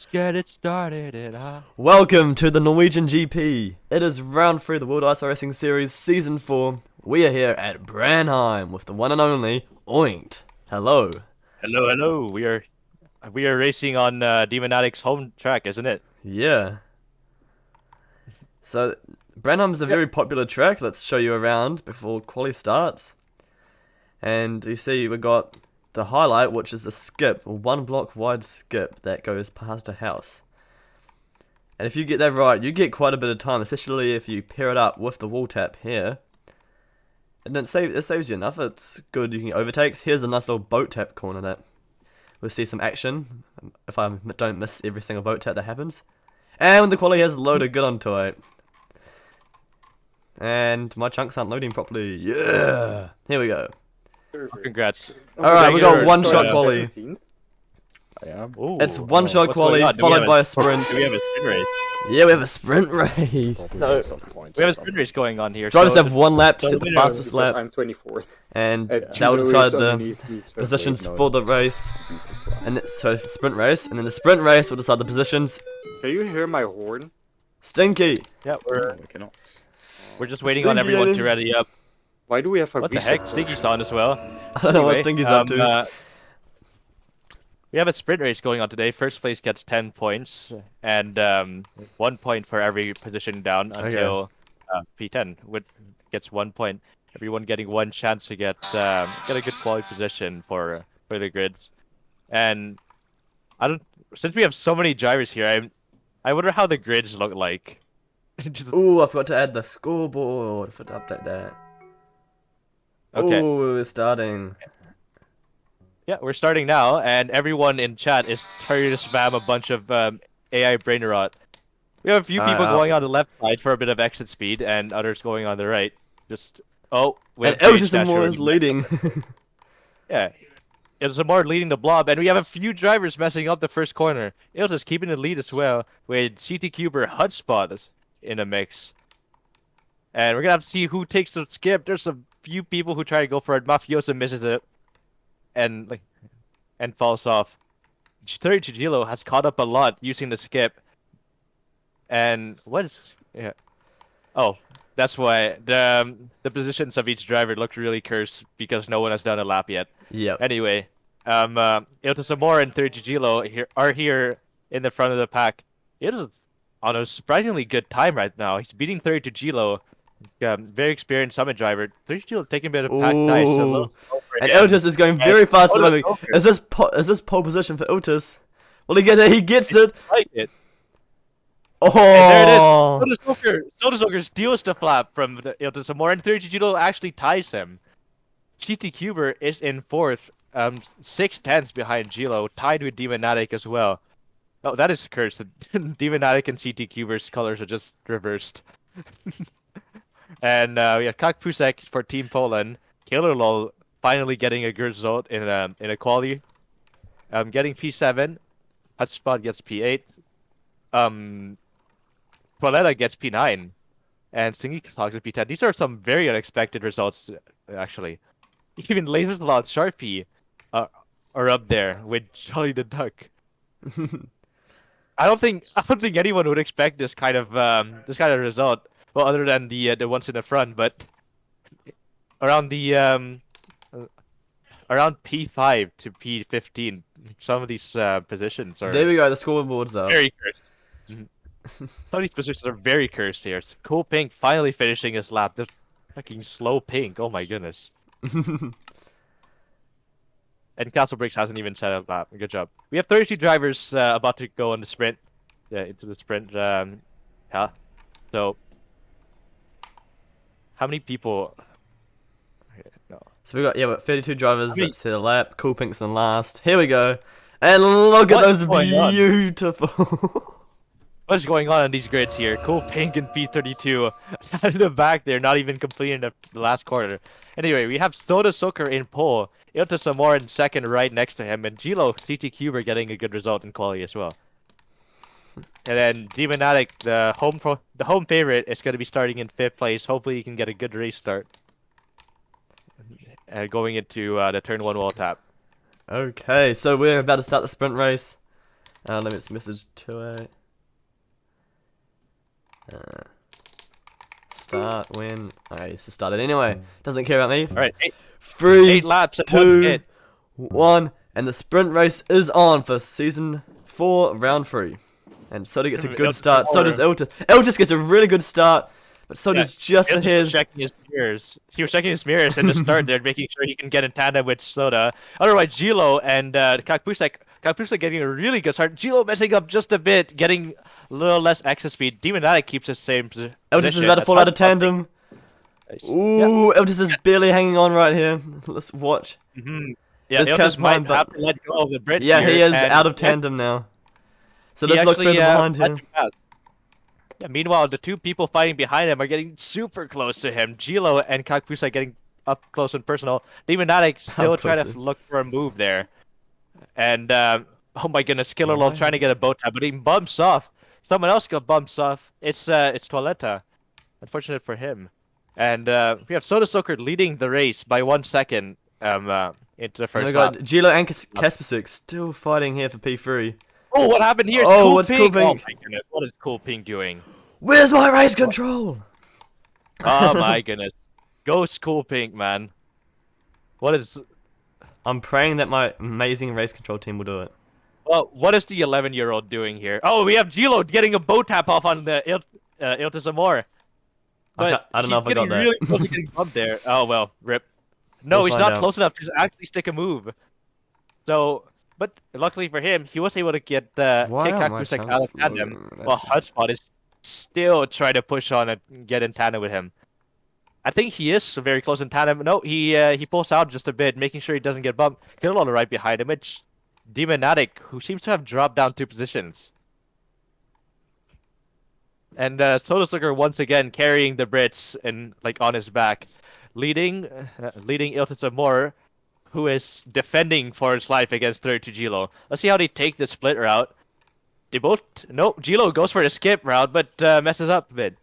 Let's get it started. Welcome to the Norwegian GP. It is round 3 of the World Ice Racing Series, Season 4. We are here at Branheim with the one and only Oint. Hello. Hello, hello. We are racing on Demon Addict's home track, isn't it? Yeah. So, Branheim's a very popular track. Let's show you around before quali starts. And you see we got the highlight, which is a skip, a 1 block wide skip that goes past a house. And if you get that right, you get quite a bit of time, especially if you pair it up with the wall tap here. And it saves you enough. It's good. You can get overtakes. Here's a nice little boat tap corner that we'll see some action if I don't miss every single boat tap that happens. And the quality has loaded good onto it. And my chunks aren't loading properly. Yeah. Here we go. Congrats. Alright, we got one shot quali. Ooh, It's one shot what's going quali on? followed by a sprint. Do we have a sprint race? Yeah, we have a sprint race. So We have a sprint race going on here. drivers so have one lap to so set the winner- fastest lap, I'm 24th. and that Gino will is decide the underneath me, so positions no. for the race. And so the sprint race, and then the sprint race will decide the positions. Can you hear my horn? Stinky. Yeah, I cannot. we're just waiting on Stinky everyone Aiden. to ready up. Why do we have a What the reset? heck? Stinky's on as well. I don't know what Anyway, Stinky's up to. We have a sprint race going on today. First place gets 10 points, and 1 point for every position down until P10 gets 1 point. Everyone getting one chance to get a good quality position for the grids. And since we have so many drivers here, I wonder how the grids look like. Ooh, I forgot to add the scoreboard. I forgot to update that. Okay. Ooh, we're starting. Yeah, we're starting now, and everyone in chat is trying to spam a bunch of AI brain rot. We have a few people going on the left side for a bit of exit speed, and others going on the right. We And have Elgis and Moore is leading. Yeah, it's more leading the blob, and we have a few drivers messing up the first corner. Ilta's keeping the lead as well, with CT Cuber Hotspot in the mix. And we're gonna have to see who takes the skip. There's a few people who try to go for it. Mafiosa misses it, and falls off. 30 Chigilo has caught up a lot using the skip. And that's why the positions of each driver looked really cursed because no one has done a lap yet. Yep. Anyway, Ilta Samora and 30 Chigilo are here in the front of the pack. Ilta's on a surprisingly good time right now. He's beating 30 Chigilo. Very experienced summit driver. 30 Chigilo taking a bit of pack dice. And Iltis is going very fast at the moment. Is this pole position for Iltis? Will he get it? He gets it. Like it. Oh. And there it is. Soda Soaker steals the flap from Iltis Samora, and 30 Chigilo actually ties him. CT Cuber is in 4th, 6/10 behind Gilo, tied with Demonatic as well. Oh, that is cursed. Demonatic and CT Cuber's colors are just reversed. And we have Kak Pusek for Team Poland. Killer Lol finally getting a good result in a quali. Getting P7. Hotspot gets P8. Toiletta gets P9. And Stingy Clock gets P10. These are some very unexpected results, actually. Even Laser Lot Sharpie are up there with Jolly the Duck. I don't think anyone would expect this kind of result. Well, other than the ones in the front, but around around P5 to P15, some of these positions are There we go. The scoreboard's up. very cursed. Some of these positions are very cursed here. It's Cool Pink finally finishing his lap. This fucking slow Pink. Oh my goodness. And Castle Bricks hasn't even set up lap. Good job. We have 32 drivers about to go on the sprint. Into the sprint. So, how many people? No. So we got 32 drivers that set a lap. Cool Pink's in last. Here we go. And look at those beautiful. What's going on these grids here? Cool Pink and P32 out of the back there, not even completing the last quarter. Anyway, we have Soda Soaker in pole, Ilta Samora in second right next to him, and Gilo CT Cuber getting a good result in quality as well. And then Demonatic, the home favorite, is going to be starting in 5th place. Hopefully he can get a good race start. Going into the turn 1 wall tap. Okay, so we're about to start the sprint race. Let me just message to it. Start when. Okay, it's started anyway. Doesn't care about me. All right, 3, eight laps and 2, 1 hit. 1, and the sprint race is on for season 4, round 3. And Soda gets a good start. So does Iltis. Iltis gets a really good start, but Soda's just Iltis ahead. was checking his mirrors. He was checking his mirrors in the start there, making sure he can get in tandem with Soda. Otherwise, Gilo and Kakpusek getting a really good start. Gilo messing up just a bit, getting a little less exit speed. Demonatic keeps the same position. Iltis is about to fall out of tandem. Ooh, Iltis is barely hanging on right here. Let's watch. Yeah, This Iltis cat's might mine, but- have to let go of the Brit Yeah, here, he is and out of tandem now. So he let's look further actually, behind let him. him pass. Yeah, meanwhile, the two people fighting behind him are getting super close to him. Gilo and Kakpusek getting up close and personal. Demonatic still Up trying close. to look for a move there. And, oh my goodness, Killerlol trying to get a bow tie, but he bumps off. Someone else got bumps off. It's Toiletta. Unfortunate for him. And we have Soda Soaker leading the race by 1 second into the Oh my first god, lap. Gilo and Kaspersik still fighting here for P3. Oh, what happened here? Oh, Cool what's Pink. Cool Pink? Oh my goodness, what is Cool Pink doing? Where's my race control? Oh my goodness. Go Cool Pink, man. What is... I'm praying that my amazing race control team will do it. Well, what is the 11-year-old doing here? Oh, we have Gilo getting a bow tap off on the Iltis Amor. But I don't know if I got that. Really close to getting bumped there. Oh well, rip. No, We'll he's find not out. close enough to actually stick a move. So, but luckily for him, he was able to get Why are my Kakpusek out of chance tandem. loading? While That's- Hotspot is still trying to push on and get in tandem with him. I think he is very close in tandem. No, he pulls out just a bit, making sure he doesn't get bumped. Killalol right behind him. It's Demonatic, who seems to have dropped down 2 positions. And Soda Sugar once again carrying the Brits and like on his back, leading Iltis Amor, who is defending for his life against 32 Gilo. Let's see how they take the split route. They both Gilo goes for the skip route, but messes up a bit.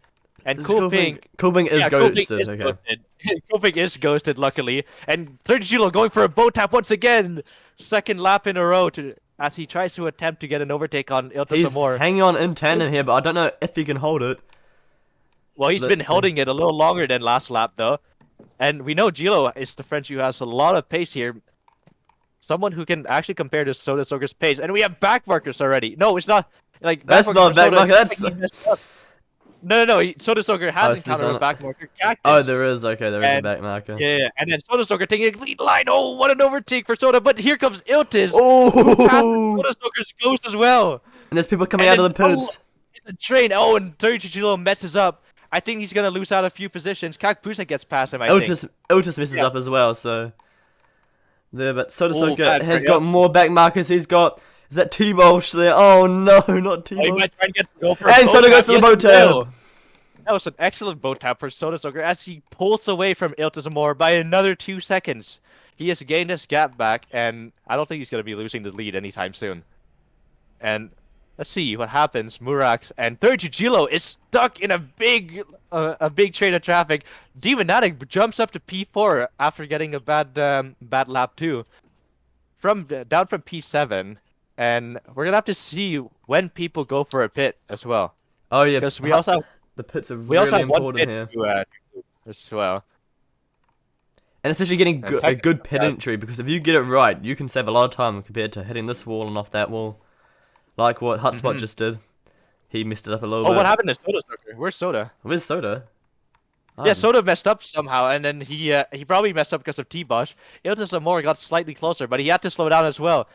And This Cool Pink. Cool Pink is Yeah, Cool Pink ghosted. is Okay. ghosted. Cool Pink is ghosted, luckily. And 30 Gilo going for a bow tap once again. Second lap in a row as he tries to attempt to get an overtake on Iltis He's Amor. hanging on in tandem here, but I don't know if he can hold it. Well, he's been Let's see. holding it a little longer than last lap, though. And we know Gilo is the French who has a lot of pace here. Someone who can actually compare to Soda Soaker's pace. And we have back markers already. No, it's not. Like That's back not markers for back Soda, marker, it's that's- like he messed up. No. Soda Soaker has it's encountered on- a back marker. Cactus. Oh, there is. Okay, there is a And- back marker. Yeah, and then Soda Soaker taking a lead line. Oh, what an overtake for Soda. But here comes Iltis. Oh! Soda Soaker's ghost as well. And there's people coming And out of the then- pits. It's a train. Oh, and 32 Gilo messes up. I think he's going to lose out a few positions. Kakpusek gets past him, I think. Iltis messes Yeah. up as well, so... There, but Soda Oh, Soaker bad has for got him. more back markers. He's got... Is that T-Bolsh there? Oh no, not Oh, he T-Bolsh. might try and go for a And bow Soda tap. goes to the Yes, bow he will. tap. That was an excellent bow tap for Soda Soaker as he pulls away from Iltis Amor by another 2 seconds. He has gained his gap back, and I don't think he's going to be losing the lead anytime soon. And let's see what happens. Murax and 32 Gilo is stuck in a big train of traffic. Demonatic jumps up to P4 after getting a bad lap too. Down from P7, and we're gonna have to see when people go for a pit as well, Oh yeah, because we also have, the pits are we also really have one important pit here. to as well. And especially getting And a technically, good pit entry, because if you get it right, you can save a lot of time compared to hitting this wall and off that wall. Like what Hotspot just did. He messed it up a little Oh, bit. what happened to Soda Sucker? Where's Soda? Where's Soda? Yeah, Soda messed up somehow, and then he probably messed up because of T-Bosch. Iltis Amor got slightly closer, but he had to slow down as well.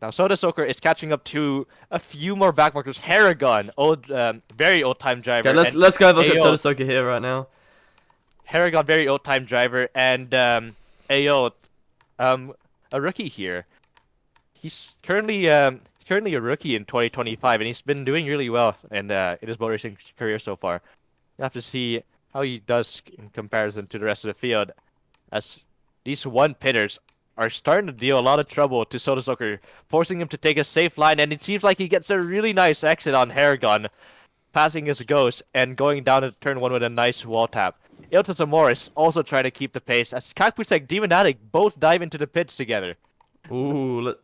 Now Soda Soaker is catching up to a few more backmarkers. Harrigan, very old time driver. Okay, and let's go have a look at Ayo, Soda Soaker here right now. Harrigan, very old time driver, and Ayo, a rookie here. He's currently a rookie in 2025, and he's been doing really well in his motor racing career so far. You have to see how he does in comparison to the rest of the field, as these one-pitters are starting to deal a lot of trouble to Soda Soaker, forcing him to take a safe line, and it seems like he gets a really nice exit on Harrigan, passing his ghost and going down to turn 1 with a nice wall tap. Iltis Amor is also trying to keep the pace, as Kakpusek Demonatic both dive into the pits together. Ooh,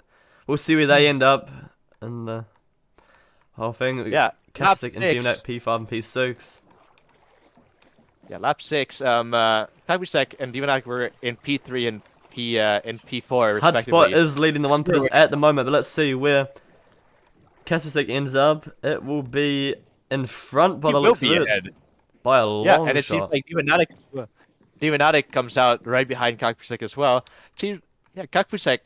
we'll see where they end up in the whole thing. Yeah, lap Kaspasek and 6. Demonac P5 and P6. Yeah, lap 6. Kabusek and Divanak were in P3 and P4 Hudspot respectively. is leading the 1-pitters at the moment, but let's see where Kaspasek ends up. It will be in front by He the will looks of be it. ahead. By a Yeah, long and it seems shot. like Divanatic comes out right behind Kakpusek as well. See, yeah, Kakpusek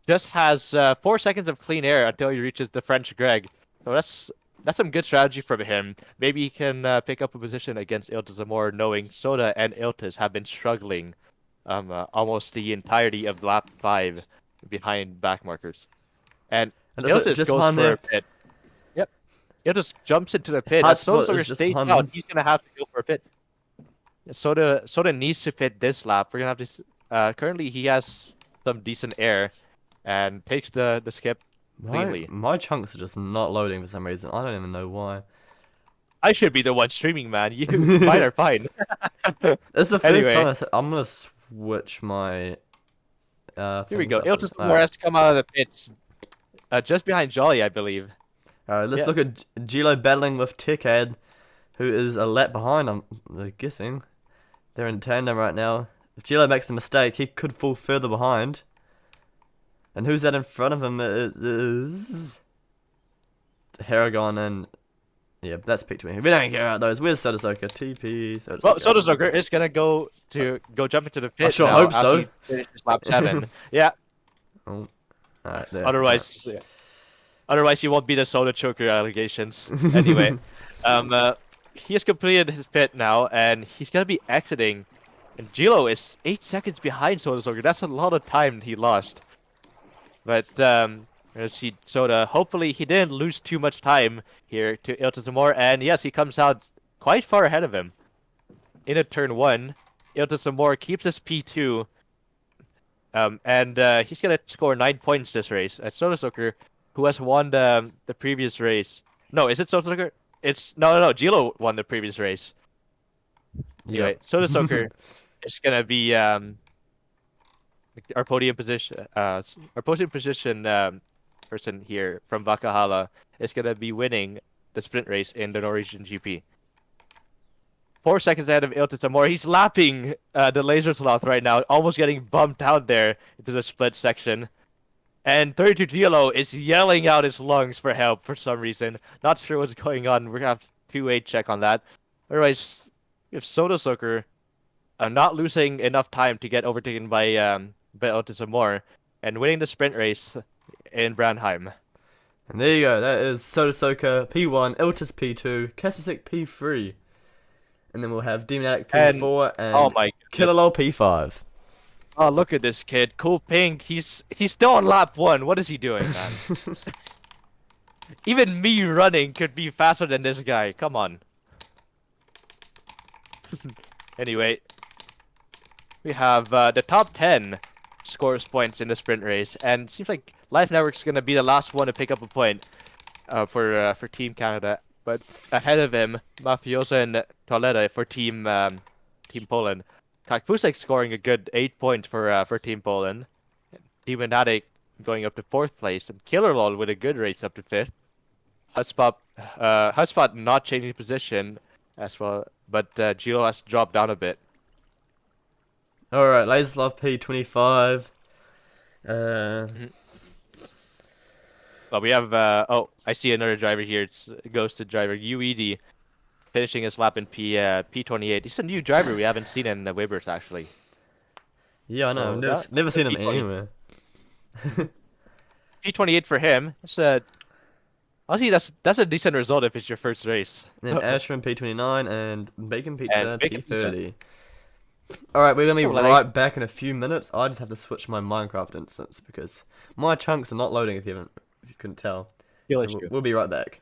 just has 4 seconds of clean air until he reaches the French Greg. So that's some good strategy from him. Maybe he can pick up a position against Iltis Amor, knowing Soda and Iltis have been struggling almost the entirety of lap 5 behind back markers. And And is it Iltis just goes behind for there? a pit. Yep. Iltis jumps into the pit. As Hudspot Soda is just stays behind out, them. he's going to have to go for a pit. Soda needs to pit this lap. We're gonna have this. Currently, he has some decent air, and takes the skip cleanly. My chunks are just not loading for some reason. I don't even know why. I should be the one streaming, man. You mine are fine. It's the first Anyway. time I said I'm gonna switch my. Here we things go. up. Iltis Alright. has come out of the pits, just behind Jolly, I believe. Alright, let's Yeah. look at Gilo battling with Techad, who is a lap behind. I'm guessing. They're in tandem right now. If Gilo makes a mistake, he could fall further behind. And who's that in front of him? It is Haragon and yeah, that's P20. We don't care about those. Where's Sodasoka? TP. Sodasoka. Well, Sodazoker is gonna go jump into the pit. I sure now hope as so. He finishes lap 7. Yeah. Oh, alright, there. Otherwise, yeah. Otherwise he won't be the Soda choker allegations. Anyway, he has completed his pit now, and he's gonna be exiting. And Gilo is 8 seconds behind Soda Soaker. That's a lot of time he lost. But let's see, Soda. Hopefully he didn't lose too much time here to Iltisamor, and yes, he comes out quite far ahead of him. In a turn 1, Iltisamor keeps his P2. And he's gonna score 9 points this race. At Soda Soaker, who has won the previous race. No, is it Soda Soaker? It's no. Gilo won the previous race. Anyway, Yep. Soda Soaker is gonna be our podium position. Person here from Bakahala is gonna be winning the sprint race in the Norwegian GP. 4 seconds ahead of Iltisamor. He's lapping the laser sloth right now, almost getting bumped out there into the split section. And 32 Gilo is yelling out his lungs for help for some reason. Not sure what's going on. We're gonna have to 2-way check on that. Otherwise, if Soda Soaker not losing enough time to get overtaken by Iltisamor and winning the sprint race in Brandheim. And there you go. That is Sodasoka P1, Iltis P2, Kaspasek P3. And then we'll have Demonatic P4 and Oh my goodness. Killalol P5. Oh, look at this kid. Cool Pink. He's still on lap 1. What is he doing, man? Even me running could be faster than this guy. Come on. Anyway, we have the top 10 scores points in the sprint race, and it seems like Life Network's gonna be the last one to pick up a point for Team Canada. But ahead of him, Mafiosa and Toledo for Team Poland. Kakpusek scoring a good 8 points for Team Poland. Demonatic going up to 4th place, and Killerlol with a good race up to 5th. Hudspot not changing position as well, but Gilo has dropped down a bit. Alright, Laserslav P25. Well, we have oh, I see another driver here. It's Ghosted driver UED, finishing his lap in P28. He's a new driver we haven't seen in the WIBRS actually. Yeah, I know. Oh, I've that- never seen him P20. anywhere. P28 for him. It's honestly that's a decent result if it's your first race. Then Ashram P29 and Bacon Pizza And Bacon Pizza. P30. Alright, we're gonna be Oh, well, right back in a few minutes. I just have to switch my Minecraft instance because my chunks are not loading if you couldn't tell. Kill So issue. we'll be right back.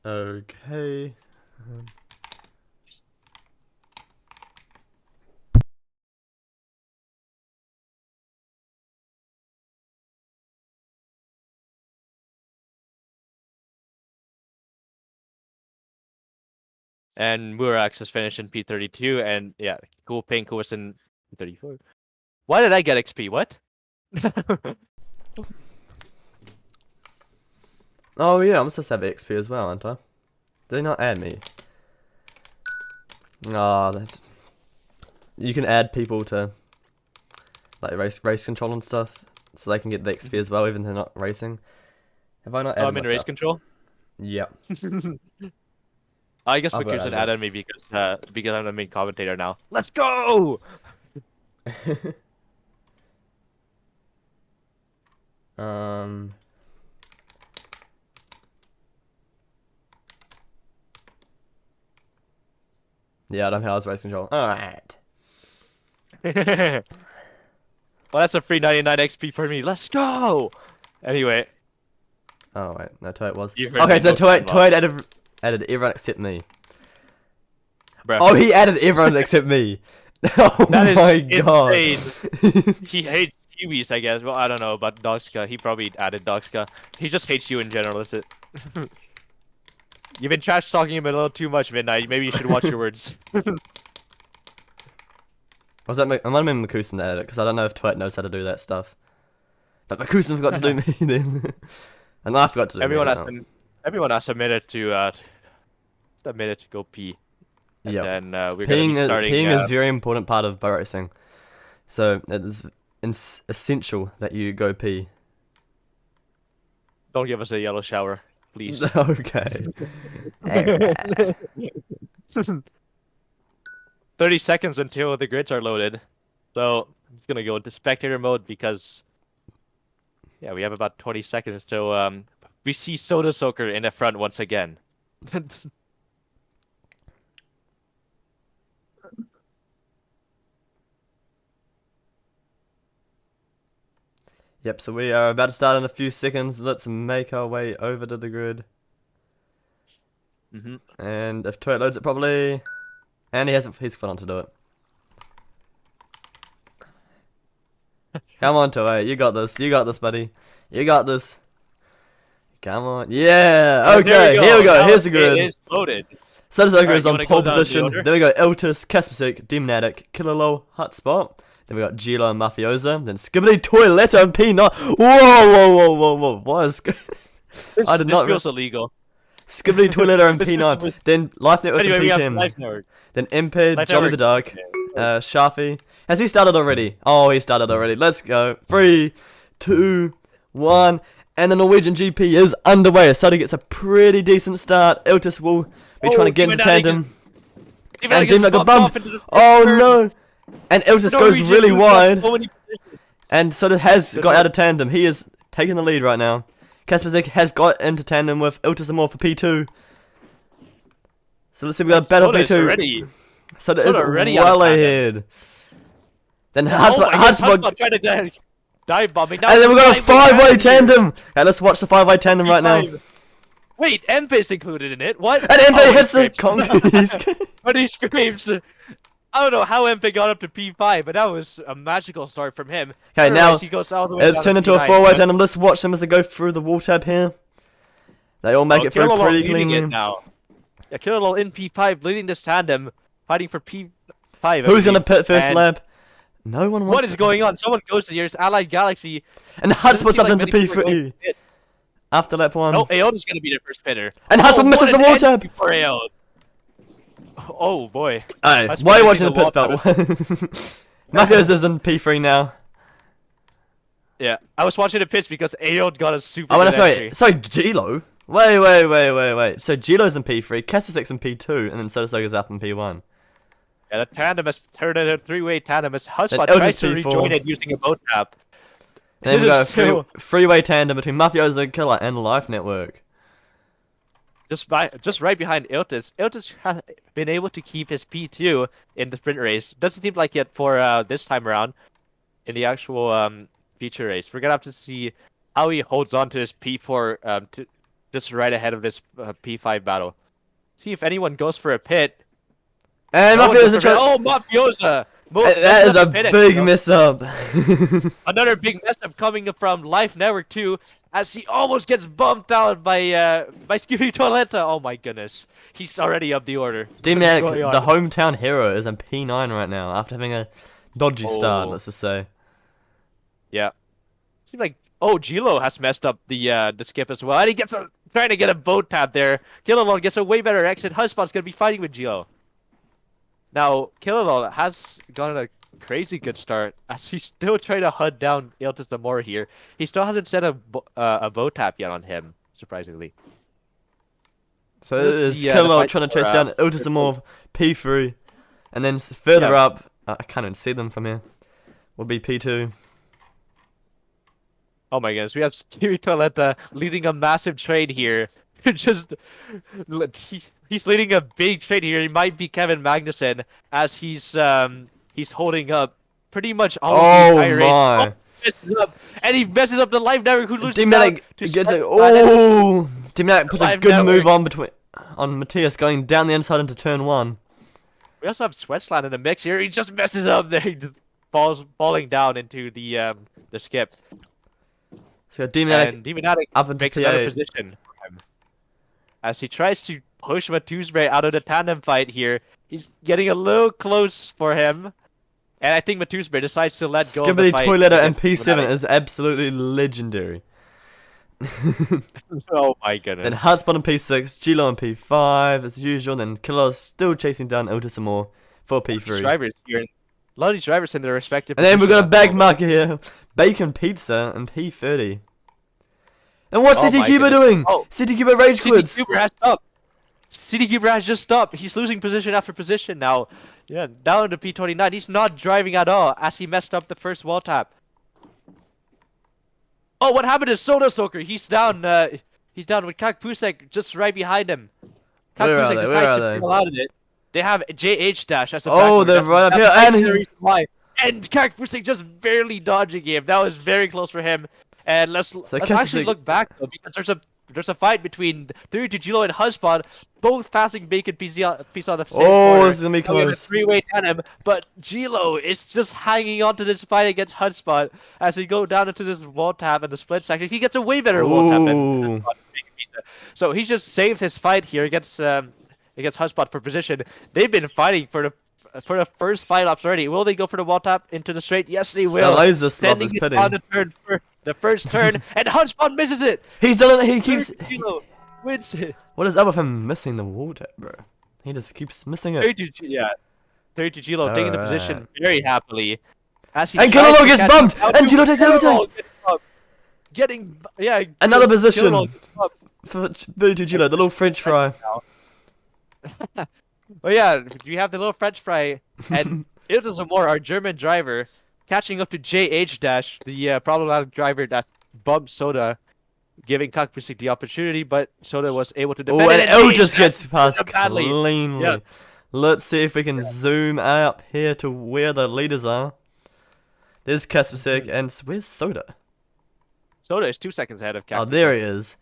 Okay. And Murax is finished in P32, and yeah, Cool Pink who was in P34. Why did I get XP? What? Oh yeah, I'm supposed to have XP as well, aren't I? Did they not add me? Ah, you can add people to like race control and stuff, so they can get the XP as well, even if they're not racing. Have I not added I'm in race myself? control. Yep. I guess I've McPherson added. added me because I'm the main commentator now. Let's go! um. Yeah, I don't have race control. Alright. Well, that's a free 99 XP for me. Let's go! Anyway, Oh wait, no, Toad was. you've heard Okay, me so go Toad added everyone except me. bruh, Oh, he added everyone except me. Oh that my is god. insane. He hates Kiwis, I guess. Well, I don't know about Dogska. He probably added Dogska. He just hates you in general, is it? You've been trash talking him a little too much, Midnight. Maybe you should watch your words. Was that? I might have been Makusen that added it because I don't know if Toad knows how to do that stuff. But Makusen forgot to do me then, and I forgot to do Everyone me. has a minute to go pee. And Yep. then we're gonna be starting. Peeing is a very important part of boat racing, so it is essential that you go pee. Don't give us a yellow shower, please. Okay. 30 seconds until the grids are loaded. So I'm just gonna go into spectator mode because yeah, we have about 20 seconds till we see Soda Soaker in the front once again. Yep. So we are about to start in a few seconds. Let's make our way over to the grid. And if Toad loads it properly, and he's fun on to do it. Come on, Toad, you got this. You got this, buddy. You got this. Come on. Yeah. Okay. Here we go. Now Here's the grid. It is loaded. Soda Soaker Alright, is you on wanna pole go down the position. order? Then we got Iltis, Kaspasik, Dimnatic, Kilolo, Hotspot. Then we got Gilo and Mafiosa. Then Skibbity, Toiletta, and P9. Whoa. What is This, I did this not feels illegal. Skibbity, Toiletta, and P9. Then Life Network Anyway, we and have P10. Life Network. Then Imped, Life Jolly Network. the Dark, Shafi. Has he started already? Oh, he started already. Let's go. 3, 2, 1. And the Norwegian GP is underway. Sodi gets a pretty decent start. Iltis will be trying to get into tandem. And Dimnatic got bumped. Oh no. And Iltis goes really wide. And Soda has got out of tandem. He is taking the lead right now. Kasperzik has got into tandem with Iltis and more for P2. So let's see, we got a battle P2. Soda is well ahead. Then Hotspot. Trying to dive bombing. And then we got a 5-way tandem. Okay, let's watch the 5-way tandem right now. Wait, MP is included in it. What? And MP Oh, hits the screams. But he screams. I don't know how MP got up to P5, but that was a magical start from him. Okay, now he goes all the way it's down turned to into a P9, 4-way but- tandem. Let's watch them as they go through the wall tab here. They all make it through Kilolo pretty leading cleanly. it now. Yeah, Kilolo in P5, leading this tandem, fighting for P5. Who's gonna pit first And lap? No one wants. What is going on? Someone goes to yours, Allied Galaxy. And Hotspot's up Doesn't into seem like many people are going P3 to pit. after lap 1. Oh, Aeon's gonna be the first pitter. And Hotspot misses the what wall an tab. entry for Aeon. Oh boy. Hey, Hotspot why are you watching missing the the pit spell? Mafios is in P3 now. Yeah, I was watching the pitch because Aeon got a super. Oh, good no, sorry, entry. sorry, Gilo. Wait. So Gilo's in P3, Casper6 in P2, and then Soda Soaker's up in P1. Yeah, the tandem has turned into a three-way tandem as Hotspot Then tries to P4. rejoin it using a boat tap. And then we This got is a still- three-way tandem between Mafiosa, Killer, and Life Network. Just right behind Iltis. Iltis has been able to keep his P2 in the sprint race. Doesn't seem like yet for this time around in the actual feature race. We're gonna have to see how he holds on to his P4 just right ahead of this P5 battle. See if anyone goes for a pit. And No one Mafiosa goes for a pit. trying. Oh, Mafiosa! That is a big mess up. Another big mess up coming from Life Network 2 as he almost gets bumped out by Scooby Toiletta. Oh my goodness. He's already up the order. D-Mac, What is going the on? hometown hero, is in P9 right now after having a dodgy start, Oh. let's just say. Yeah. Seems like Gilo has messed up the skip as well. And he gets trying to get a boat tap there. Killalon gets a way better exit. Hudspot's gonna be fighting with Gilo. Now, Killalon has gotten a crazy good start as he's still trying to hunt down Iltis the more here. He still hasn't set a boat tap yet on him, surprisingly. So This it is is the Killer fight trying to for, chase down Iltisamore, P3, and then further Yeah. up, I can't even see them from here, will be P2. Oh my goodness, we have Scooby Toiletta leading a massive trade here. Just he's leading a big trade here. He might be Kevin Magnussen as he's holding up pretty much all of the entire race. My. Messes up, and he messes up the Life Network who loses D-Mac out to gets it. Spread- Oh! D-Mac puts a Live good move Network. on Matthias going down the inside into turn 1. We also have Sweatsland in the mix here. He just messes up there, he just falling down into the skip. So D-Mac And Demonatic up into makes another P8. position for him. As he tries to push Matusbre out of the tandem fight here. He's getting a little close for him. And I think Matusbre decides to let go of the Skibbity fight. Toiletta and P7 Demonatic. is absolutely legendary. Oh my goodness. Then Hotspot on P6, Gilo on P5 as usual, then Killer still chasing down Iltisamore for These P3. drivers here. A lot of these drivers in their respective And then we've got a positions at the bag moment. marker here, Bacon Pizza and P30. And what's Oh City my Cuber goodness. doing? Oh. City Cuber rage City quits. Cuber has stopped. City Cuber has just stopped. He's losing position after position now. Yeah, down to P29. He's not driving at all as he messed up the first wall tap. Oh, what happened to Soda Soaker? He's down. He's down with Kak Pusek just right behind him. Kak Where are Pusek they? Where decides are to they? pull out of it. They have JH Dash as a Oh, backward. they're That's right up that's here, and basically the he- reason why. And Kak Pusek just barely dodging him. That was very close for him. And let's Kak actually Pusek- look back though, because there's a fight between 32 Gilo and Hudspot, both passing Bacon piece on the same Oh, corner. this is gonna be And we have a close. three-way tandem, but Gilo is just hanging on to this fight against Hudspot as he go down into this wall tap and the split section. He gets a way better wall tap than Ooh. Hudspot. So he just saved his fight here against Hudspot for position. They've been fighting for the first fight ups already. Will they go for the wall tap into the straight? Yes, they The will. laser sloth Sending is it pitting. down the turn for the first turn, and Hudspot misses it. He's done it. He keeps. Gilo wins it. What is up with him missing the wall tap, bro? He just keeps missing it. 32 Gilo taking the position very happily. As he And tries Kilolo to gets catch bumped, up. and Gilo takes the Kilolo overtake. gets bumped. Getting Another position. Kilolo gets bumped. For 32 Gilo, the little French fry. Well, yeah, you have the little French fry, and Iltazamor, our German driver, catching up to JH Dash, the problematic driver that bumped Soda, giving Kakpusik the opportunity, but Soda was able to defend Oh, and it. L JH just Dash gets past up badly. cleanly. Yeah. Let's see if we can zoom up here to where the leaders are. There's Kaspasek, and where's Soda? Soda is 2 seconds ahead of Kakpusik. Oh, there he is.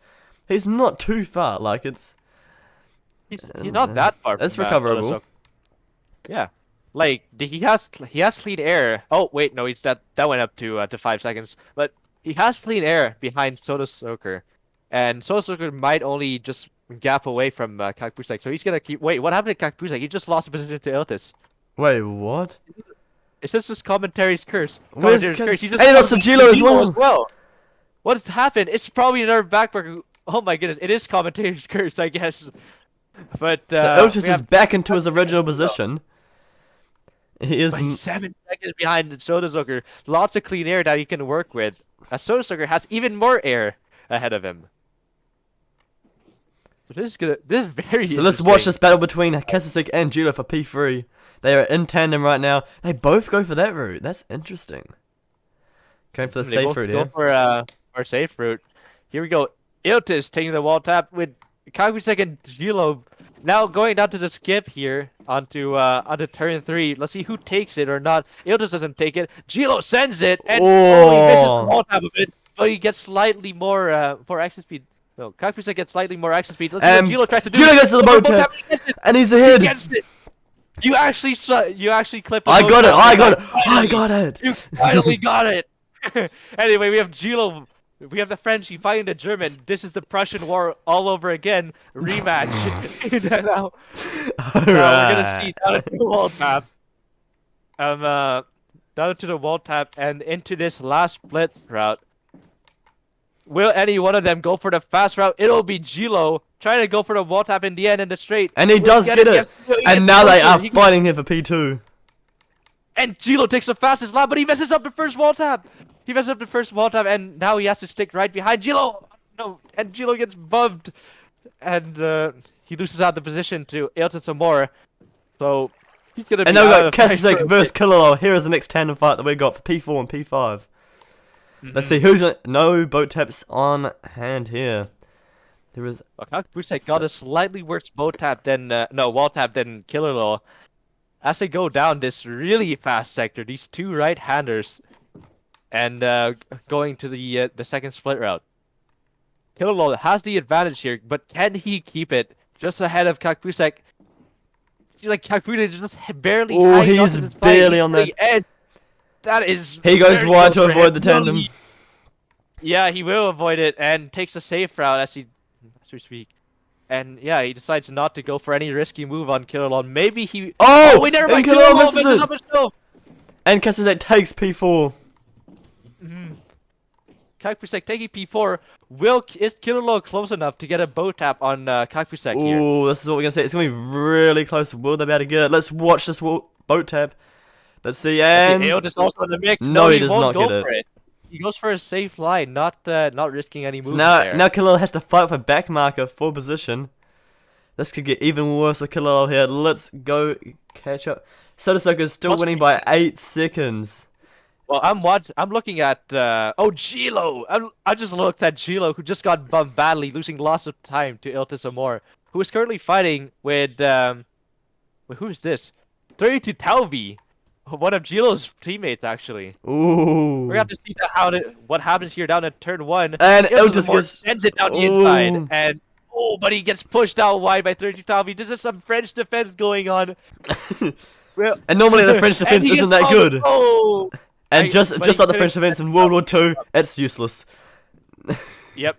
He's not too far, like it's... He's not that far. That's from, recoverable. Soda, so- yeah, like he has clean air. Oh wait, no, that went up to 5 seconds. But he has clean air behind Soda Soaker, and Soda Soaker might only just gap away from Kakpusek. So he's gonna keep. Wait, what happened to Kakpusek? He just lost the position to Iltis. Wait, what? It's just commentary's curse. Where's Commentary's Ka- curse. He just And he lost lost to Gilo as Gilo well. What's happened? It's probably another backburner. Oh my goodness, it is commentator's curse, I guess. But So we Otis is have back into his original position. He is... like 7 seconds behind Soda Soaker. Lots of clean air that he can work with. As Soda Soaker has even more air ahead of him. So this is very So let's watch interesting. this battle between Kaspasek and Gilo for P3. They are in tandem right now. They both go for that route. That's interesting. Going for the They safe both route go here. for safe route. Here we go. Iltis taking the wall tap with Kakpusek and Gilo now going down to the skip here onto turn 3. Let's see who takes it or not. Iltis doesn't take it. Gilo sends it and he misses the Oh. wall tap of it, but he gets slightly more exit speed. No, Kakpusek gets slightly more action speed. Let's see what Gilo tries to do. Gilo gets to the boat tap, and he's ahead. He gets it. You actually clipped the I boat got it. tap. I got it. Finally. I got it. You finally got it. Anyway, we have Gilo. We have the French. He fighting the German. This is the Prussian War all over again. Rematch. Now we're gonna see down to the wall tap. Down to the wall tap and into this last split route. Will any one of them go for the fast route? It'll be Gilo trying to go for the wall tap in the end in the straight. And he does get it. Yes, And now they are fighting here for P2. And Gilo takes the fastest lap, but he messes up the first wall tap. He messes up the first wall tap, and now he has to stick right behind Gilo. No, and Gilo gets bumped, and he loses out the position to Ailton some more. So he's gonna. And now we got Kakpusek versus Killer. Here is the next tandem fight that we got for P4 and P5. Let's see who's no boat taps on hand here. There is. Kakpusek got a slightly worse boat tap than wall tap than Killer. As they go down this really fast sector, these two right-handers, and going to the second split route. Killer has the advantage here, but can he keep it just ahead of Kakpusek? Seems like Kakpusek just barely. Oh, he's barely on the edge. That is. He goes wide to avoid the tandem. Yeah, he will avoid it and takes a safe route as we speak. And yeah, he decides not to go for any risky move on Killer. Maybe he. Oh, wait, never mind. and Killer misses messes it. up himself. And Kakpusek takes P4. Kakpusek taking P4. Is Killer close enough to get a boat tap on Kakpusek here? Oh, this is what we're gonna say. It's gonna be really close. Will they be able to get it? Let's watch this boat tap. Let's see. And Ailton is also in the mix. No, he does won't not get go it. for it. He goes for a safe line, not risking any moves so now, there. now Killer has to fight for back marker for position. This could get even worse with Killer here. Let's go catch up. Sodersucker is still winning by 8 seconds. Well, I'm looking at Gilo. I just looked at Gilo, who just got bumped badly, losing lots of time to Ailton Samor, who is currently fighting with who's this? 32 Talvi, one of Gilo's teammates actually. Ooh. We're gonna have to see what happens here down at turn 1. And Ailton Samor sends it down the inside, and but he gets pushed out wide by 32 Talvi. This is some French defense going on. Well, and normally the French defense isn't that good. Oh. And just like the French defense in World War II, it's useless. Yep.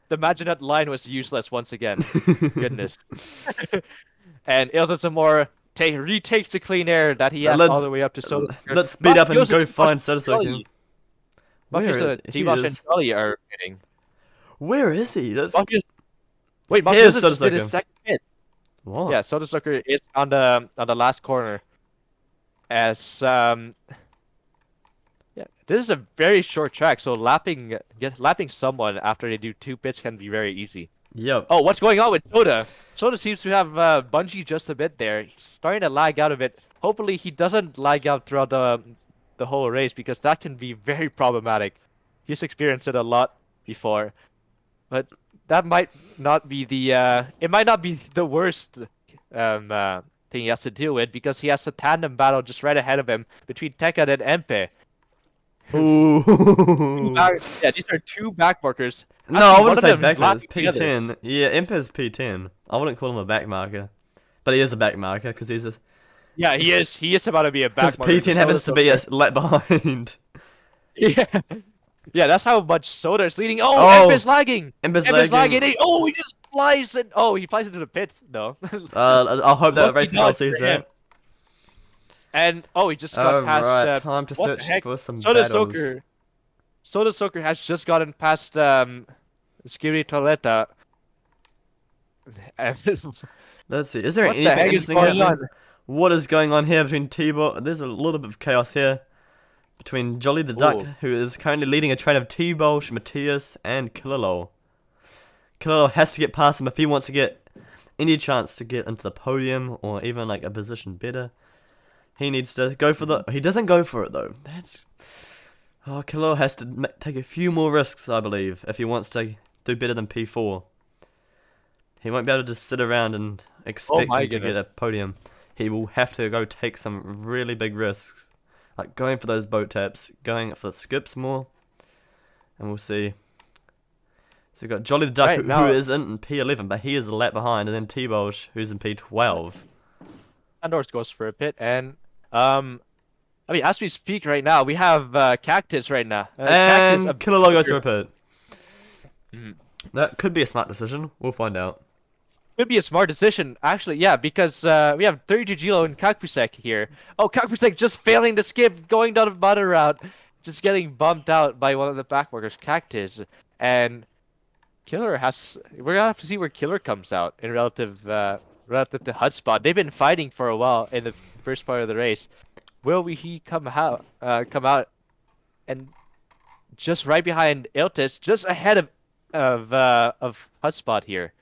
The Maginot line was useless once again. Goodness. And Ailton Samor retakes the clean air that he has all the way up to Soda. Let's speed up and go find Sodersucker. Where Divash and Charlie are hitting. Where is he? Wait, Here's Mafioso just did Sodersucker. his second hit. What? Yeah, Sodersucker is on the last corner. As yeah, this is a very short track, so lapping someone after they do 2 pits can be very easy. Yep. Oh, what's going on with Soda? Soda seems to have bungee just a bit there. He's starting to lag out of it. Hopefully, he doesn't lag out throughout the whole race, because that can be very problematic. He's experienced it a lot before, but that might not be it might not be the worst thing he has to deal with, because he has a tandem battle just right ahead of him between Tekka and Empe. Ooh. Yeah, these are 2 backmarkers. No, I wouldn't say backmarker. It's P10. Yeah, Empe's P10. I wouldn't call him a backmarker, but he is a backmarker because he's a. Yeah, he is. He is about to be a backmarker. Because P10 happens to be a lap behind. Yeah. Yeah, that's how much Soda is leading. Oh, Empe's lagging. Empe's lagging. He just flies and he flies into the pit. No. I hope that race car sees that. And he just got past. Right, time to search for some Soda battles. Soda Soaker has just gotten past Skiri Toleta. Let's see. Is there What the anything heck is interesting going happening? What is going on here between T-Ball? There's a little bit of chaos here between Jolly the Duck, who is currently leading a train of T-Bolsh, Matthias, and Killalo. Killalo has to get past him if he wants to get any chance to get into the podium or even like a position better. He needs to go for he doesn't go for it though. Killalo has to take a few more risks, I believe, if he wants to do better than P4. He won't be able to just sit around and expect him to get a podium. He will have to go take some really big risks, like going for those boat taps, going for the skips more, and we'll see. So we've got Jolly the Duck, Right, who now- isn't in P11, but he is a lap behind, and then T-Bulge, who's in P12. Andor's goes for a pit, and I mean, as we speak right now, we have Cactus right now. Cactus, And Killer Low goes for a pit. Mhm. That could be a smart decision. We'll find out. Could be a smart decision, actually, yeah, because we have 32 Gilo and Kakpusek here. Oh, Kakpusek just failing to skip, going down the butter route, just getting bumped out by one of the backworkers, Cactus, and Killer has. We're gonna have to see where Killer comes out in relative to Hotspot. They've been fighting for a while in the first part of the race. Will he come out? And just right behind Iltis, just ahead of Hotspot here.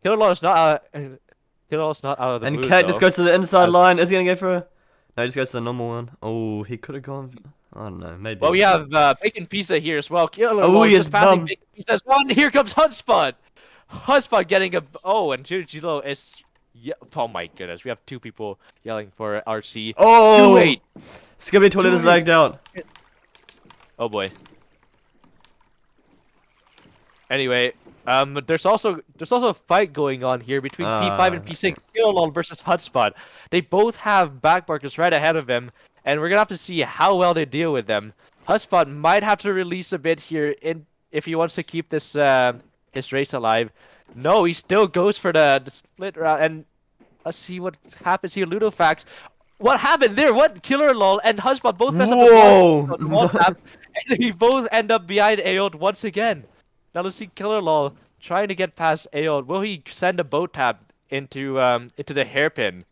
Killerlaw's not out of the And mood, Cactus though. goes to the inside line. Is he going to go for a... No, he just goes to the normal one. Oh, he could have gone... I don't know, maybe. Well, we have Bacon Pizza here as well. Killerlaw Oh, he just is passing bummed. Bacon Pizza. One, here comes Hotspot. Hotspot getting a... Oh, and Gilo is... Yeah, oh my goodness, we have two people yelling for RC. Oh! Wait. Skibbity Toilet is lagged out. Oh boy. Anyway, there's also a fight going on here between P5 and P6, Killalol versus Hotspot. They both have backmarkers right ahead of him, and we're gonna have to see how well they deal with them. Hotspot might have to release a bit here if he wants to keep this his race alive. No, he still goes for the split route, and let's see what happens here. Ludofax. What happened there? What? Killerlol and Hotspot both mess up Whoa! the wall tap, and they both end up behind Aod once again. Now let's see Killerlol trying to get past Aod. Will he send a boat tap into the hairpin?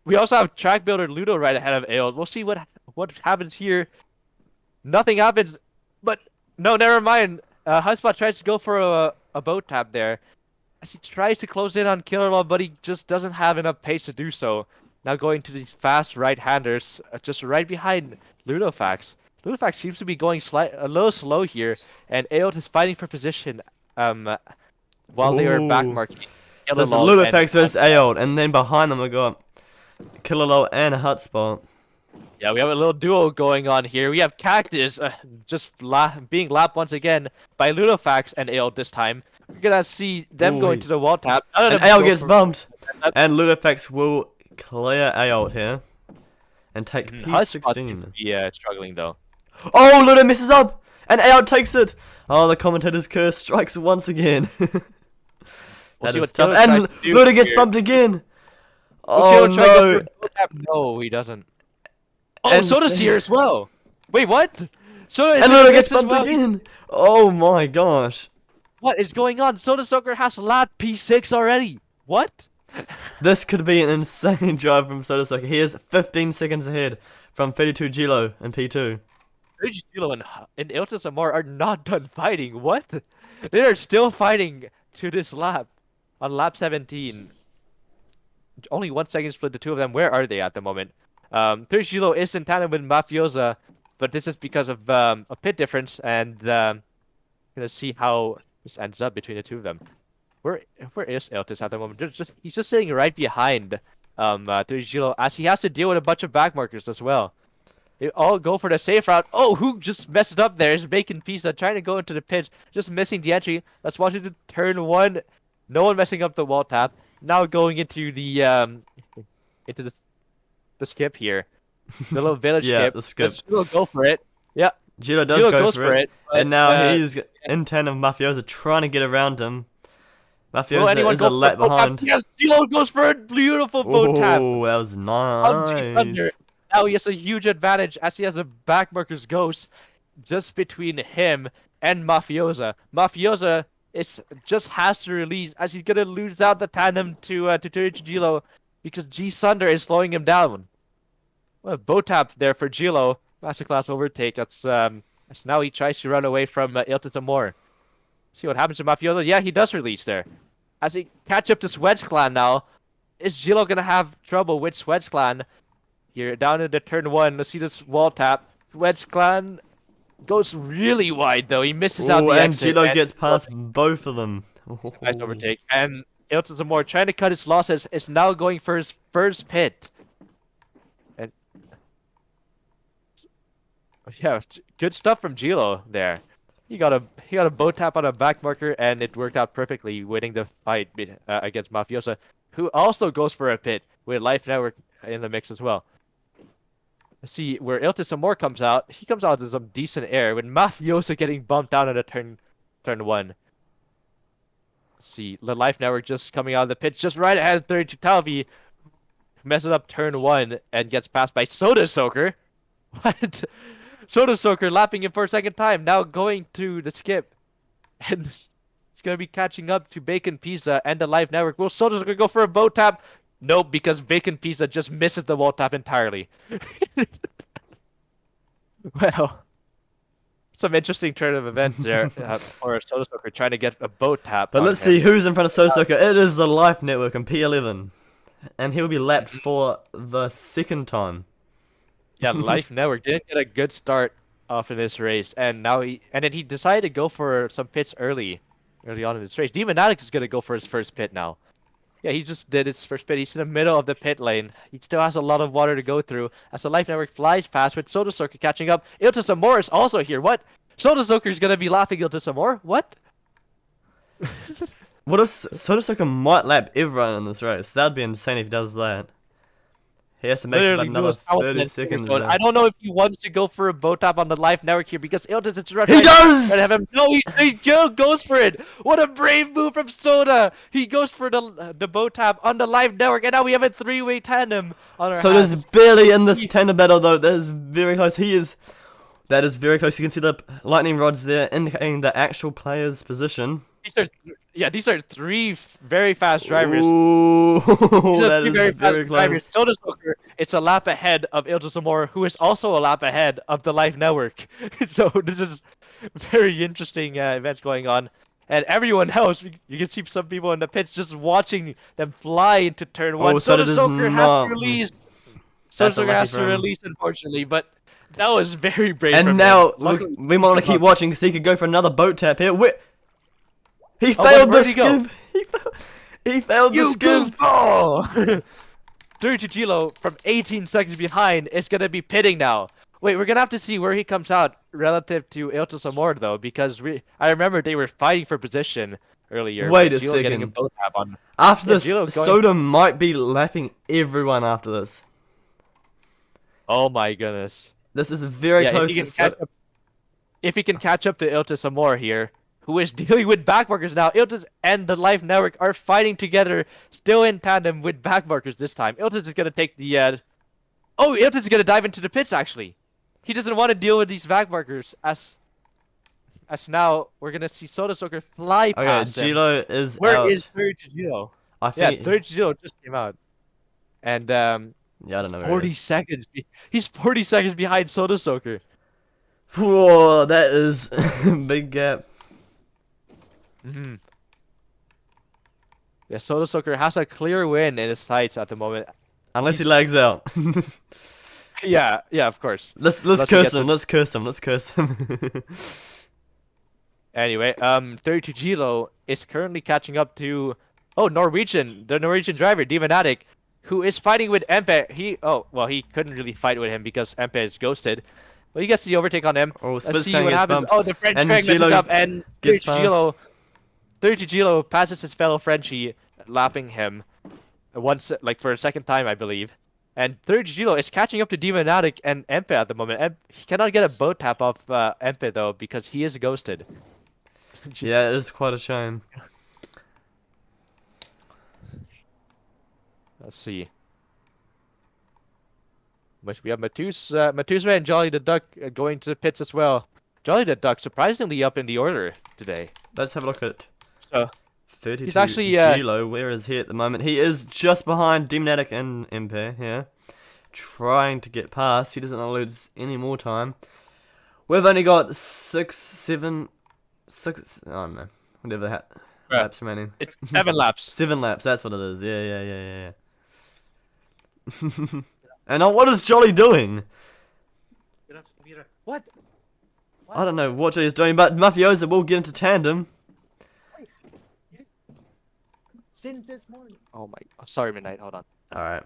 We also have track builder Ludo right ahead of Aod. We'll see what happens here. Nothing happens, but no, never mind. Hotspot tries to go for a boat tap there, as he tries to close in on Killerlol, but he just doesn't have enough pace to do so. Now going to these fast right-handers, just right behind Ludofax. Ludofax seems to be going a little slow here, and Aod is fighting for position while they are Ooh. backmarking. So it's Ludofax versus Aod, and then behind them we got Killerlow and Hotspot. Yeah, we have a little duo going on here. We have Cactus just being lapped once again by Ludofax and Aod this time. We're gonna see them going to the wall tap. And Aod gets bumped. And Ludofax will clear Aod here. And take P16. Yeah, struggling though. Oh, Ludo misses up! And Aod takes it! Oh, the commentator's curse strikes once again. We'll see That is what tough. Taylor tries And to do Ludo gets here. bumped again! Will Oh Taylor try to go no! for a boat tap? No, he doesn't. Oh, And Soda's here as well. Wait, what? Soda is And in Ludo the gets mix as bumped well. again! Oh my gosh. What is going on? Soda Sucker has lap P6 already. What? This could be an insane drive from Soda Sucker. He is 15 seconds ahead from 32 Gilo in P2. Gilo and Iltis Amor are not done fighting. What? They are still fighting to this lap. On lap 17. Only 1 second split the two of them. Where are they at the moment? 30 Gilo is in tandem with Mafiosa, but this is because of a pit difference, and gonna see how this ends up between the two of them. Where is Iltis at the moment? He's just sitting right behind 30 Gilo, as he has to deal with a bunch of backmarkers as well. They all go for the safe route. Oh, who just messed it up there? Is Bacon Pizza trying to go into the pit, just missing the entry. Let's watch it to turn one. No one messing up the wall tap. Now going into the skip here, the little village Yeah, skip. the skip. We'll go for it. Yeah, Gilo does Gilo go goes for it. but, And now he's in tandem with Mafiosa trying to get around him. will Mafiosa anyone is go a for lap boat tap? behind. Yes, Gilo goes for a beautiful boat tap. Oh, that was On G Thunder. nice. Now he has a huge advantage as he has a backmarker's ghost just between him and Mafiosa. Mafiosa just has to release as he's gonna lose out the tandem to Gilo because G Sunder is slowing him down. Well, boat tap there for Gilo. Masterclass overtake. That's now he tries to run away from Iltis Amor. See what happens to Mafiosa. Yeah, he does release there. As he catch up to Swed's clan now, is Gilo gonna have trouble with Swed's clan? Here, down into turn one, let's see this wall tap. Swed's clan goes really wide though. He misses out Oh, the and exit. Gilo gets past both of them. Nice overtake. And Iltis Amor trying to cut his losses is now going for his first pit. And yeah, good stuff from Gilo there. He got a boat tap on a back marker, and it worked out perfectly, winning the fight against Mafiosa, who also goes for a pit with Life Network in the mix as well. Let's see where Iltis Amor comes out. He comes out with some decent air, with Mafiosa getting bumped down at a turn 1. Let's see, the Life Network just coming out of the pit, just right ahead of 32 Talvi, messes up turn 1 and gets passed by Soda Soaker. What? Soda Soaker lapping him for a second time, now going to the skip. And he's going to be catching up to Bacon Pizza and the Live Network. Will Soda Soaker go for a boat tap? Nope, because Bacon Pizza just misses the wall tap entirely. Well, some interesting turn of events there for Soda Soaker trying to get a boat tap. But on let's him. see who's in front of Soda Soaker. It is the Life Network and P11. And he'll be lapped for the second time. Yeah, Life Network didn't get a good start off in this race, and then he decided to go for some pits early on in this race. Demon Alex is gonna go for his first pit now. Yeah, he just did his first pit. He's in the middle of the pit lane. He still has a lot of water to go through as the Life Network flies past with Soda Soaker catching up. Iltis Amor is also here. What? Soda Soaker is gonna be laughing Iltis Amor? What? What if Soda Soaker might lap everyone in this race? That'd be insane if he does that. He has to make about Literally another lose 30 confidence seconds. zone. I don't know if he wants to go for a boat tap on the Life Network here because Iltis is right. He does! Have him. No, he goes for it. What a brave move from Soda. He goes for the boat tap on the Live Network, and now we have a 3-way tandem on our Soda's hands. barely in this tandem battle though. That is very close. That is very close. You can see the lightning rods there indicating the actual player's position. These are three very fast drivers. Ooh, These are that three is very very fast drivers. close. Soda Soaker, it's a lap ahead of Iltis Amor, who is also a lap ahead of the Life Network. So this is very interesting events going on. And everyone else, you can see some people in the pits just watching them fly into turn 1. Oh, Soda Soda does Soaker has not- to release. Soda That's Soaker unlucky has for to him. release, unfortunately, but that was very brave And from now him. Luckily, we might want to keep watching because he could go for another boat tap here. He Oh, failed the where'd he go? skip. He failed the You skip. goofball! 32 Gilo from 18 seconds behind is gonna be pitting now. Wait, we're gonna have to see where he comes out relative to Iltis Amor though, because I remember they were fighting for position earlier. Wait a Gilo getting a second. boat tap on. After Yeah, this, Gilo going- Soda might be lapping everyone after this. Oh my goodness. This is very Yeah, close. if he can catch up to Iltis Amor here, who is dealing with backmarkers now. Iltis and the Life Network are fighting together, still in tandem with backmarkers this time. Iltis is gonna take the Oh, Iltis is gonna dive into the pits actually. He doesn't want to deal with these backmarkers as now we're gonna see Soda Soaker fly Okay, past him. Gilo is Where out. is 32 Gilo? I Yeah, think. 32 Gilo just came out. And Yeah, I don't know. Where 40 he is. seconds. He's 40 seconds behind Soda Soaker. Whoa, that is big gap. Mm-hmm. Yeah, Soda Soaker has a clear win in his sights at the moment. Unless he He's- lags out. Yeah, of course. let's Unless he curse gets him. Let's curse him. Let's curse him. Anyway, 32 Gilo is currently catching up to Norwegian, the Norwegian driver, Demonatic, who is fighting with Empe. He couldn't really fight with him because Empe is ghosted. But he gets the overtake on him. Oh, Let's Spitz see Kang what gets happens. bumped. Oh, the French And Craig messes Gilo up, and gets 32 Gilo passes his fellow Frenchie, lapping him once, like for a second time, I believe. And 32 Gilo is catching up to Demonatic and Empe at the moment. He cannot get a boat tap off Empe though because he is ghosted. Yeah, it is quite a shame. Let's see. But we have Matusma and Jolly the Duck going to the pits as well. Jolly the Duck surprisingly up in the order today. Let's have a look at So 32 he's actually, Gilo. Where is he at the moment? He is just behind Demonatic and Empe here. Trying to get past. He doesn't want to lose any more time. We've only got 6, I don't know. Whatever laps remaining. it's 7 laps. 7 laps, that's what it is. Yeah. And now what is Jolly doing? What? I don't know what Jolly is doing, but Mafiosa will get into tandem. Since this morning. Oh my. Sorry, Midnight. Hold on. Alright.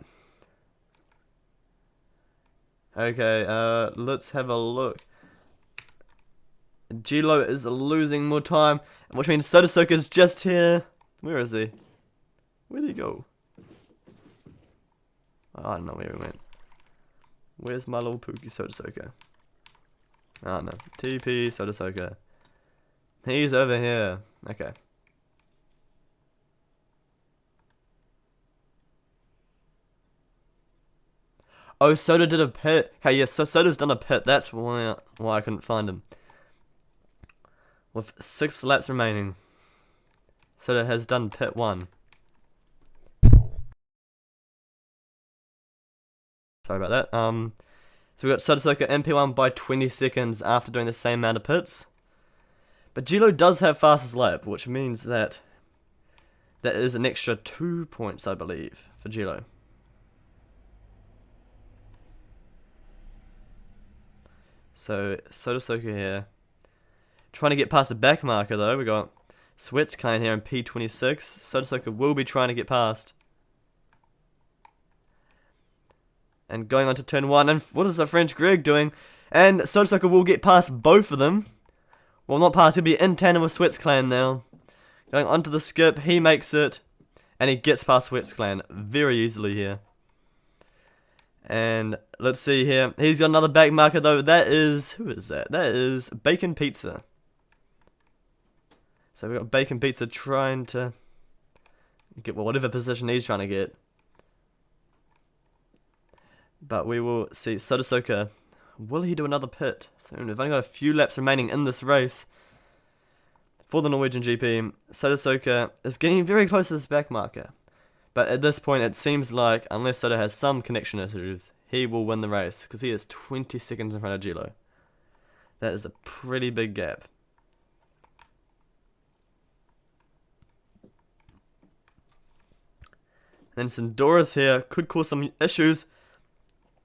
Okay, let's have a look. Gilo is losing more time, which means Sodasoka's just here. Where is he? Where did he go? I don't know where he went. Where's my little Pookie Sodasoka? I don't know. TP Sodasoka. He's over here. Okay. Oh, Soda did a pit. Okay, yes, so Soda's done a pit. That's why I couldn't find him. With 6 laps remaining, Soda has done pit 1. Sorry about that. So we got Sodasoka in P1 by 20 seconds after doing the same amount of pits. But Gilo does have fastest lap, which means that is an extra 2 points, I believe, for Gilo. So Sodasoka here, trying to get past the back marker though. We got Sweatskline here in P26. Sodasoka will be trying to get past. And going on to turn 1, and what is our French Greg doing? And Sodasoka will get past both of them. Well, not past, he'll be in tandem with Sweatskline now. Going onto the skip, he makes it, and he gets past Sweatskline very easily here. And let's see here, he's got another back marker though. That is, who is that? That is Bacon Pizza. So we've got Bacon Pizza trying to get whatever position he's trying to get. But we will see Sodasoka. Will he do another pit soon? We've only got a few laps remaining in this race for the Norwegian GP. Sodasoka is getting very close to this back marker. But at this point, it seems like, unless Soda has some connection issues, he will win the race, because he is 20 seconds in front of Gilo. That is a pretty big gap. Then Sindoris here could cause some issues.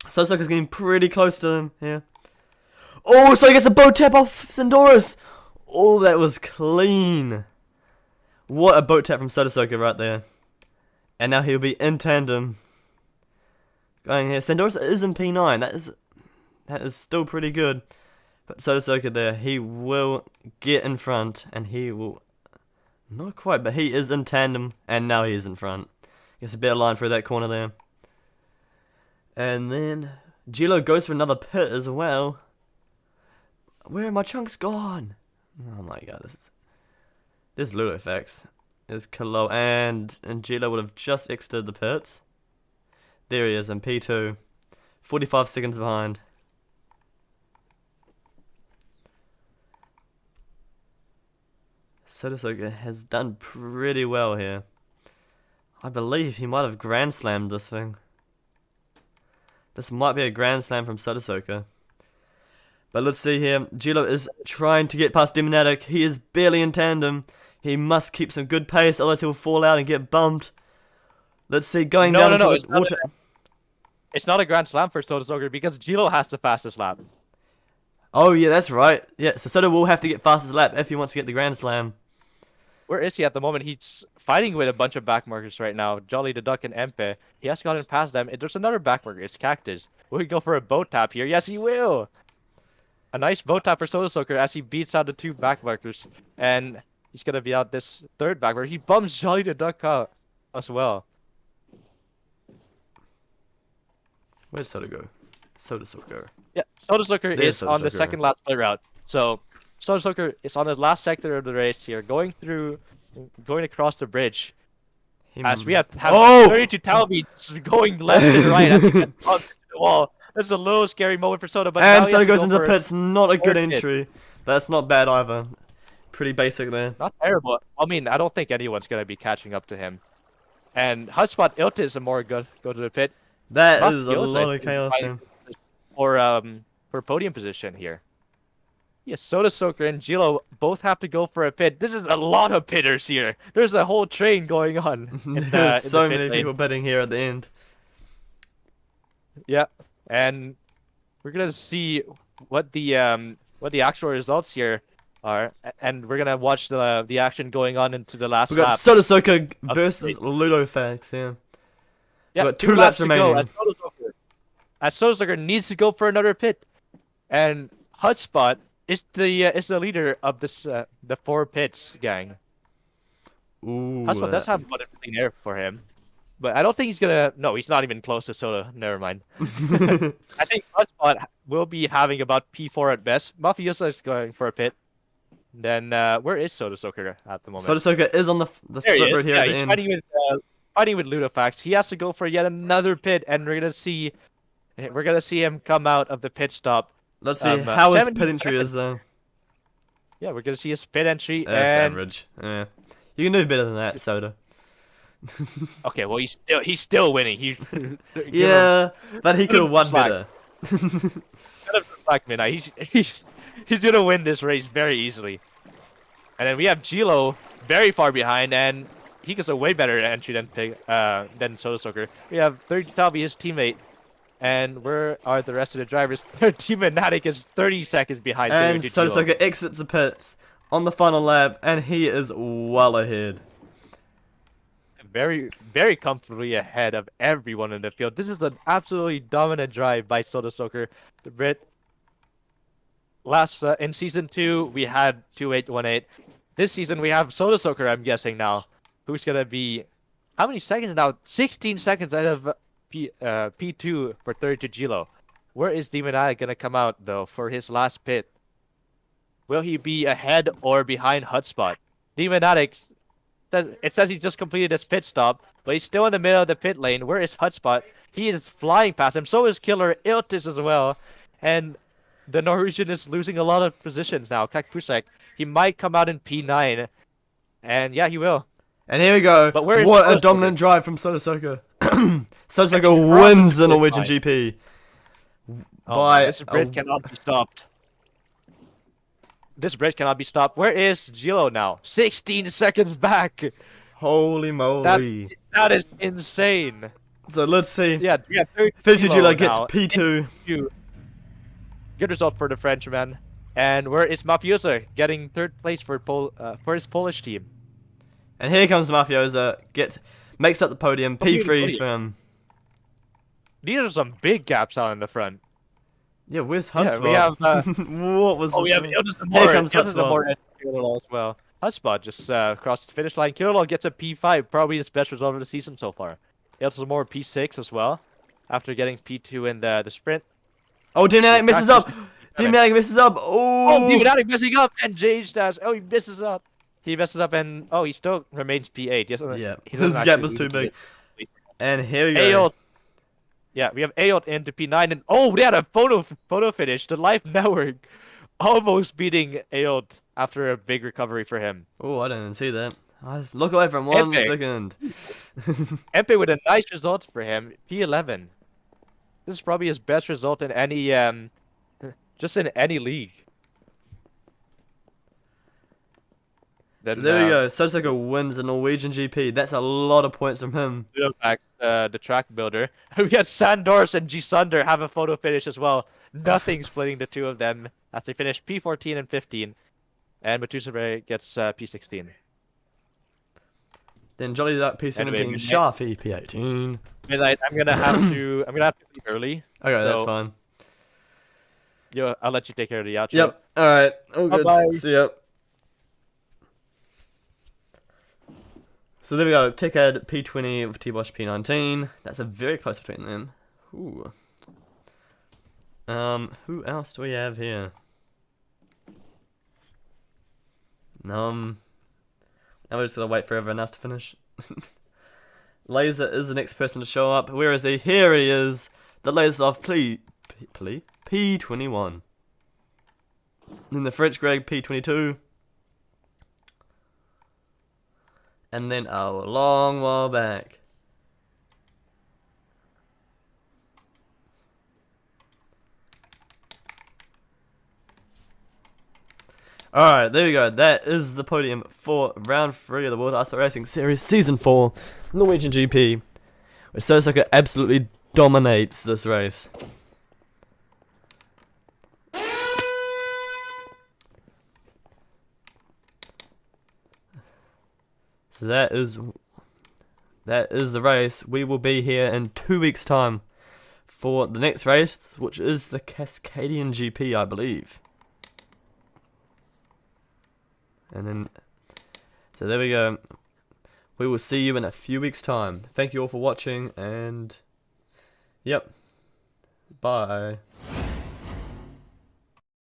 Sodasoka's getting pretty close to him here. Oh, so he gets a boat tap off Sindoris! Oh, that was clean. What a boat tap from Sodasoka right there. And now he'll be in tandem. Going here. Sindoris is in P9. That is still pretty good. But Sodasoka there, he will get in front. And he will... Not quite, but he is in tandem. And now he is in front. Gets a better line through that corner there. And then Gilo goes for another pit as well. Where are my chunks gone? Oh my god, there's Ludofax. There's Kalo and Gilo would have just exited the pits. There he is in P2. 45 seconds behind. Sodasoka has done pretty well here. I believe he might have Grand Slammed this thing. This might be a Grand Slam from Sodasoka. But let's see here. Gilo is trying to get past Demonatic. He is barely in tandem. He must keep some good pace, otherwise he'll fall out and get bumped. Let's see, going down into the water. It's not a Grand Slam for Sodasoka because Gilo has the fastest lap. Oh yeah, that's right. Yeah, so Soda will have to get fastest lap if he wants to get the Grand Slam. Where is he at the moment? He's fighting with a bunch of backmarkers right now. Jolly the Duck and Empe. He has gotten past them. There's another backmarker. It's Cactus. Will he go for a boat tap here? Yes, he will. A nice boat tap for Sodasoka as he beats out the 2 backmarkers. And he's going to be out this 3rd backmarker. He bumps Jolly the Duck out as well. Where's Soda go? Sodasoka. Yeah, Sodasoka is on the Sodasoka. 2nd last play route. So Sodasoka is on the last sector of the race here, going across the bridge. As we have 32 Talbeats going left and right as he gets bumped to the wall. This is a little scary moment for Soda, but and now Soda he has goes to go into the for pits. Not a good pit. entry. But that's not bad either. Pretty basic there. Not terrible. I mean, I don't think anyone's gonna be catching up to him. And Hotspot Ilta is a more go to the pit. That Not is a Gilsa, lot of chaos there. For podium position here. Yes, Sodasoka and Gilo both have to go for a pit. This is a lot of pitters here. There's a whole train going on. There's so in the pit many lane. people betting here at the end. Yeah, and we're gonna see what the actual results here are, and we're gonna watch the action going on into the last We've got lap. Sodasoka versus Ludofax, yeah. Yeah, got 2 2 laps laps to go remaining. as Sodasoka needs to go for another pit, and Hotspot is the leader of this the 4 pits gang. Ooh. Hotspot does have one everything there for him, but I don't think he's gonna. No, he's not even close to Soda. Never mind. I think Hotspot will be having about P4 at best. Mafiosa is going for a pit. Then where is Soda Soaker at the moment? Soda Soaker is on the There he split is. road here Yeah, at the he's end. fighting with Ludofax. He has to go for yet another pit, and we're gonna see him come out of the pit stop. Let's see how his 70 pit entry seconds. is though. Yeah, we're gonna see his pit entry That's and average. Yeah. You can do better than that, Soda. okay, well he's still winning. He give him Yeah, but he could have won slack. better. kind of like midnight. He's gonna win this race very easily. And then we have Gilo very far behind, and he gets a way better entry than Soda Soaker. We have third Tavi, his teammate, and where are the rest of the drivers? Third team Fnatic is 30 seconds behind. And third Soda Gilo. Soaker exits the pits on the final lap, and he is well ahead. Very, very comfortably ahead of everyone in the field. This is an absolutely dominant drive by Soda Soaker. The Brit. Last in season 2, we had 2818. This season we have Soda Soaker. I'm guessing now, who's gonna be how many seconds now? 16 seconds out of P2 for third to Gilo. Where is Demonade gonna come out though for his last pit? Will he be ahead or behind Hotspot? Demonade. It says he just completed his pit stop, but he's still in the middle of the pit lane. Where is Hotspot? He is flying past him. So is Killer Iltis as well. And the Norwegian is losing a lot of positions now. Kakpusek, he might come out in P9. And yeah, he will. And here we go. But where is What Soda a dominant Soaker? drive from Soda Soaker. Soda Soaker he crosses wins the the Norwegian line. GP. Oh, By man, this Brit cannot be stopped. This Brit cannot be stopped. Where is Gilo now? 16 seconds back. Holy moly. That is insane. So let's see. Yeah, we have 52 Gilo Gilo gets now. P2. Good result for the Frenchman. And where is Mafiosa getting third place for his Polish team? And here comes Mafiosa. Makes up the podium. P3 for him. These are some big gaps out in the front. Yeah, where's Yeah, Hotspot? we have. What was We this? have one? Iltis the Here more. comes Iltis the Hotspot. more as well. Hotspot just crossed the finish line. Kirillov gets a P5, probably his best result of the season so far. Iltis the more P6 as well, after getting P2 in the sprint. Oh, Demonade messes up. Demonade. Demonade messes up. Oh, Oh. Demonade messing up, and Jage dash. Oh, he messes up. He messes up, and he still remains P8. Yes, Yeah, he doesn't his gap actually was too lose big. And here we go. Ayot. Yeah, we have Ayot into P9, and they had a photo finish. The Life Network almost beating Ayot after a big recovery for him. Oh, I didn't see that. I just look away from 1 Epic. second. Empe with a nice result for him, P11. This is probably his best result in any just in any league. So there we go. Soda Soaker wins the Norwegian GP. That's a lot of points from him. Back, the track builder. We got Sandors and G Sunder have a photo finish as well. Nothing splitting the two of them as they finish P14 and 15, and Matusabe gets P16. Then Jolly Duck P17, Anyway, Sharfy P18. Midnight, I'm gonna have to leave early. Okay, that's So- fine. Yo, I'll let you take care of the outro. Yep. All right. All good. Bye-bye. See ya. So there we go. Tickhead P20 with T-Bosh P19. That's a very close between them. Ooh. Who else do we have here? Now we're just gonna wait for everyone else to finish. Laser is the next person to show up. Where is he? Here he is. The Laser of P21. Then the French Greg P22. And then a long while back. Alright, there we go. That is the podium for round 3 of the World Ice Racing Series Season 4 Norwegian GP. Where Soda Soaker absolutely dominates this race. So that is the race. We will be here in 2 weeks' time for the next race, which is the Cascadian GP, I believe. And then, so there we go. We will see you in a few weeks' time. Thank you all for watching, and yep, bye.